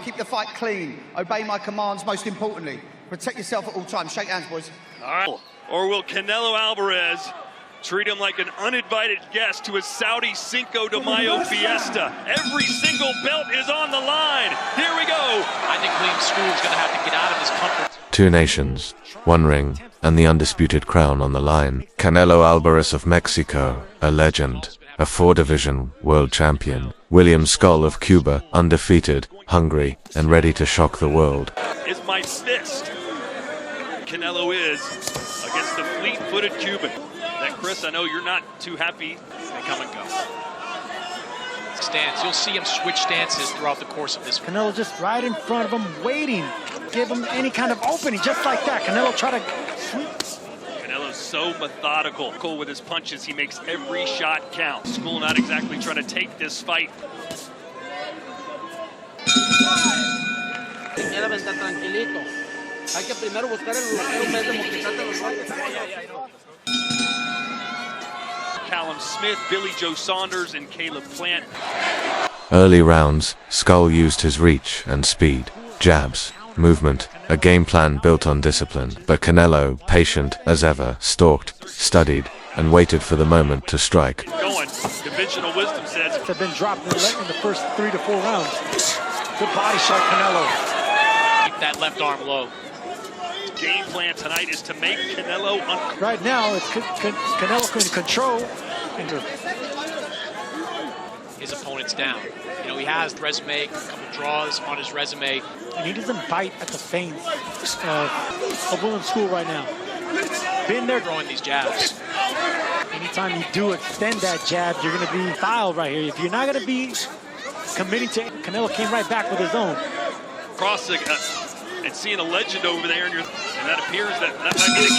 Keep the fight clean. Obey my commands, most importantly. Protect yourself at all times. Shake hands, boys. All right. Or will Canelo Alvarez treat him like an uninvited guest to a Saudi Cinco de Mayo fiesta? Every single belt is on the line. Here we go. I think William Scull is going to have to get out of his comfort. 2 nations, 1 ring, and the undisputed crown on the line. Canelo Alvarez of Mexico, a legend, a 4-division world champion. William Scull of Cuba, undefeated, hungry, and ready to shock the world. Is my fist. Canelo is against the fleet-footed Cuban. That, Chris, I know you're not too happy. They come and go. Stance. You'll see him switch stances throughout the course of this. Canelo just right in front of him, waiting. Give him any kind of opening, just like that. Canelo try to sweep. Canelo's so methodical with his punches. He makes every shot count. Scull not exactly trying to take this fight. Callum Smith, Billy Joe Saunders, and Caleb Plant. Early rounds, Scull used his reach and speed, jabs, movement, a game plan built on discipline. But Canelo, patient as ever, stalked, studied, and waited for the moment to strike. Going. Conventional wisdom says Have been dropped in the first 3 to 4 rounds. Good body shot, Canelo. Keep that left arm low. game plan tonight is to make Canelo right now. It's Canelo can control his opponent's down. You know, he has the resume, a couple draws on his resume. And he doesn't bite at the feints of William Scull right now. Been there throwing these jabs. Anytime you do extend that jab, you're going to be fouled right here. If you're not going to be committing to Canelo came right back with his own. Crossing and seeing a legend over there, and that appears that might be the case.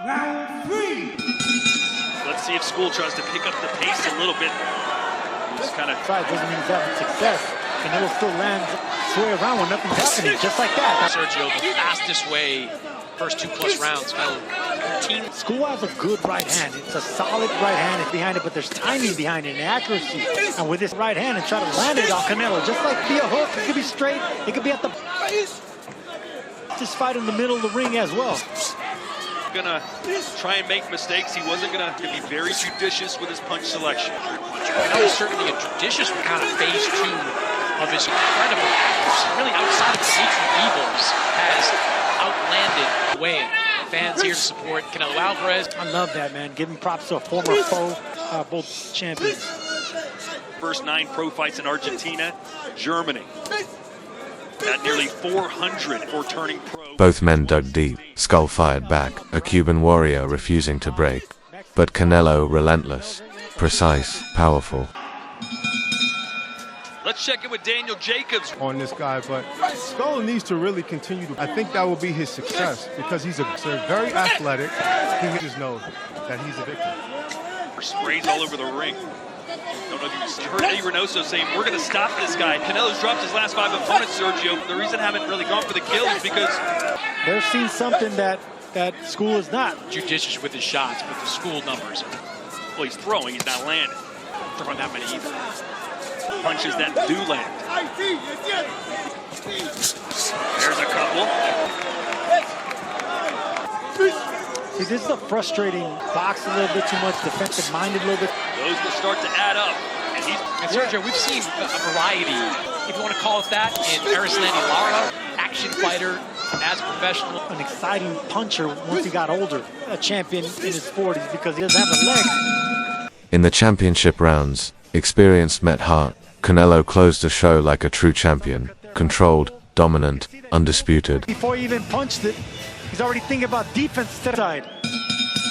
Round 3. Let's see if Scull tries to pick up the pace a little bit. Just kind of try doesn't mean he's having success. Canelo still lands sway around when nothing's happening, just like that. Sergio, the fastest way, first 2+ rounds. Scull has a good right hand. It's a solid right hand behind it, but there's timing behind it and accuracy. And with this right hand, and try to land it on Canelo, just like be a hook, it could be straight, it could be at the this fight in the middle of the ring as well. Gonna try and make mistakes. He wasn't gonna be very judicious with his punch selection. That was certainly a judicious kind of phase 2 of his incredible accuracy. Really, outside of the Dimitri Eagles, has outlanded the way. Fans here to support Canelo Alvarez. I love that, man. Giving props to a former foe, both champions. First 9 pro fights in Argentina, Germany. At nearly 400 for turning pro. Both men dug deep. Scull fired back, a Cuban warrior refusing to break. But Canelo relentless, precise, powerful. Let's check in with Daniel Jacobs on this guy, but Scull needs to really continue to. I think that will be his success because he's very athletic. He just knows that he's a victim. Sprays all over the ring. Don't know if you heard Eddie Reynoso saying, we're going to stop this guy. Canelo's dropped his last 5 opponents, Sergio. The reason I haven't really gone for the kill is because they're seeing something that Scull is not. Judicious with his shots, but the Scull numbers. Well, he's throwing, he's not landing. Throwing that many either. Punches that do land. There's a couple. See, this is a frustrating box a little bit too much, defensive-minded a little bit. Those will start to add up. And Sergio, we've seen a variety, if you want to call it that, in Arislandi Lara, action fighter, as a professional. An exciting puncher once he got older. A champion in his 40s because he doesn't have the legs. In the championship rounds, experience met heart. Canelo closed the show like a true champion. Controlled, dominant, undisputed. Before he even punched it, he's already thinking about defense side.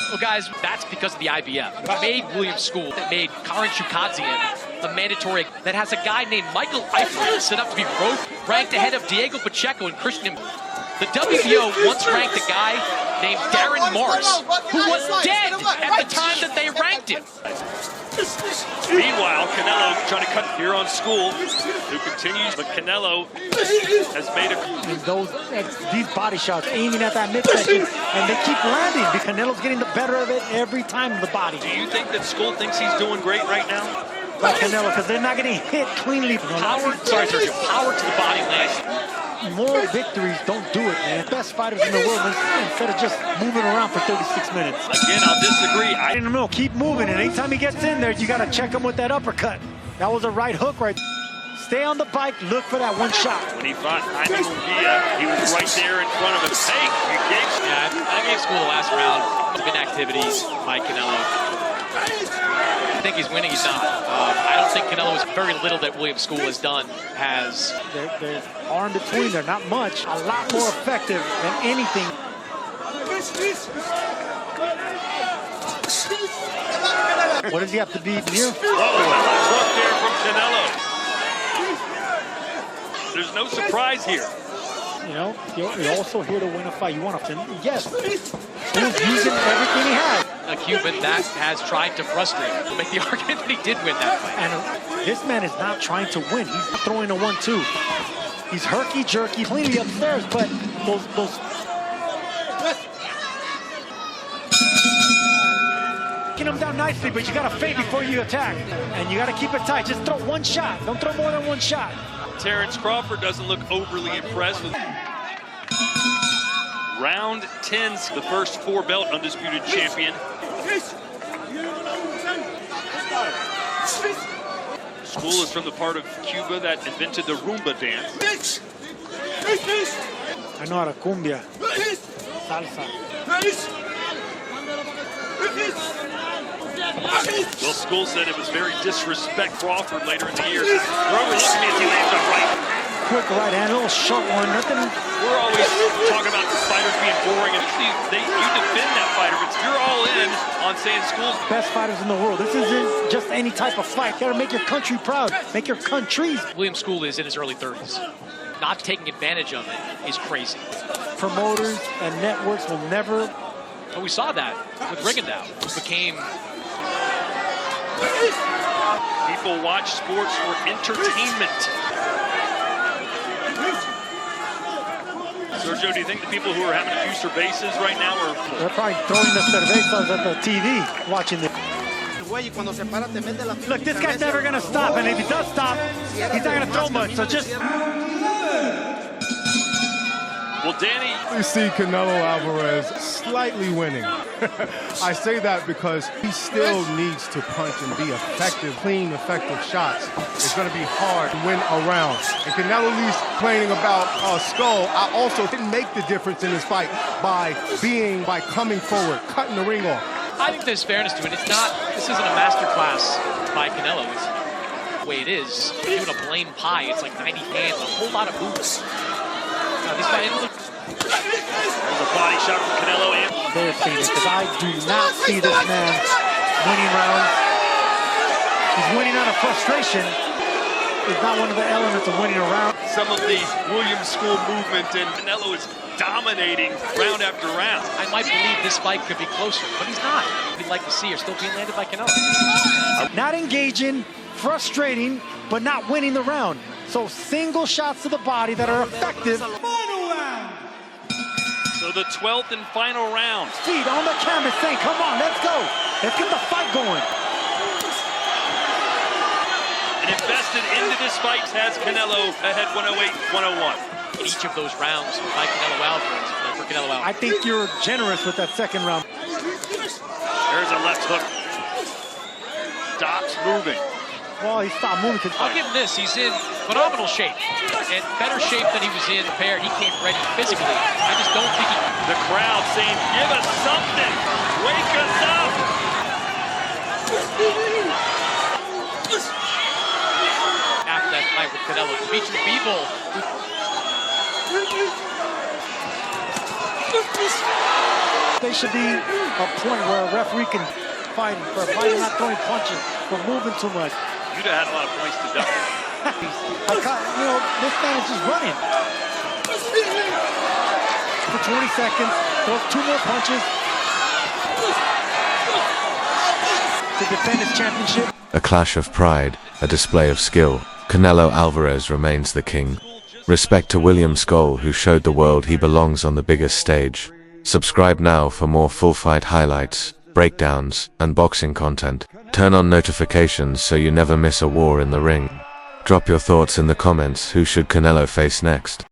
Well, guys, that's because of the IBF. It made William Scull, that made Karen Chukadzian the mandatory, that has a guy named Michael Eifert set up to be ranked ahead of Diego Pacheco and Christian. The WBO once ranked a guy named Darren Morris, who was dead at the time that they ranked him. Meanwhile, Canelo trying to cut here on Scull, who continues, but Canelo has made a... And these body shots aiming at that midsection, and they keep landing. Canelo's getting the better of it every time in the body. Do you think that Scull thinks he's doing great right now? by Canelo because they're not getting hit cleanly. Power to the body lands. More victories don't do it, man. Best fighters in the world instead of just moving around for 36 minutes. Again, I'll disagree. I don't know. Keep moving, and anytime he gets in there, you got to check him with that uppercut. That was a right hook right. Stay on the bike. Look for that one shot. When he fought Jaime Munguia, he was right there in front of him. Hey, you gave. Yeah, I gave Scull the last round. Been activities by Canelo. I think he's winning. He's not. I don't think Canelo is very little that William Scull has done. There's arm between there, not much. A lot more effective than anything. What does he have to be near? Look there from Canelo. There's no surprise here. You know, you're also here to win a fight. You want to, yes, he's using everything he has. A Cuban that has tried to frustrate him. To make the argument that he did win that fight. And this man is not trying to win. He's not throwing a 1-2. He's herky-jerky, cleanly upstairs, but those taking him down nicely, but you got to fade before you attack. And you got to keep it tight. Just throw one shot. Don't throw more than one shot. Terrence Crawford doesn't look overly impressed with round 10's the first 4-belt undisputed champion. Scull is from the part of Cuba that invented the rumba dance. I know how to cumbia, salsa. Well, Scull said it was very disrespectful Crawford later in the year. They're overlooking me as he lands a right. Quick right hand, a little short one, nothing. We're always talking about the fighters being boring, and you defend that fighter, but you're all in on saying Scull's best fighters in the world. This isn't just any type of fight. You gotta make your country proud, make your countries. William Scull is in his early 30s. Not taking advantage of it is crazy. Promoters and networks will never. But we saw that with Rigondeaux. It became. People watch sports for entertainment. Sergio, do you think the people who are having to use their bases right now are... They're probably throwing the cervezas at the TV, watching it. Look, this guy's never going to stop, and if he does stop, he's not going to throw much, so just... Well, Danny... We see Canelo Alvarez slightly winning. I say that because he still needs to punch and be effective, clean, effective shots. It's going to be hard to win a round. And Canelo leaves complaining about Scull. I also didn't make the difference in this fight by coming forward, cutting the ring off. I think there's fairness to it. This isn't a masterclass by Canelo. It's the way it is. Doing a plain pie, it's like 90 hands, a whole lot of moves. This fight, there's a body shot from Canelo. They're seeing it, because I do not see this man winning rounds. He's winning out of frustration. It's not one of the elements of winning a round. Some of the William Scull movement, and Canelo is dominating round after round. I might believe this fight could be closer, but he's not. We'd like to see are still being landed by Canelo. Not engaging, frustrating, but not winning the round. So single shots to the body that are effective. So the 12th and final round. Feet on the canvas saying, come on, let's go. Let's get the fight going. And invested into this fight has Canelo ahead 108-101. In each of those rounds by Canelo Alvarez, for Canelo Alvarez. I think you're generous with that second round. There's a left hook. Stops moving. Well, he stopped moving. I'll give him this. He's in phenomenal shape. And better shape than he was in prepared. He came ready physically. I just don't think he... The crowd saying, give us something. Wake us up. After that fight with Canelo, Dimitri Bivol. There should be a point where a referee can fight for a fighter not throwing punches, for moving too much. You'd have had a lot of points to double. You know, this man is just running. For 20 seconds, throws 2 more punches to defend his championship. A clash of pride, a display of skill. Canelo Alvarez remains the king. Respect to William Scull, who showed the world he belongs on the biggest stage. Subscribe now for more full fight highlights. breakdowns, and boxing content. Turn on notifications so you never miss a war in the ring. Drop your thoughts in the comments. Who should Canelo face next?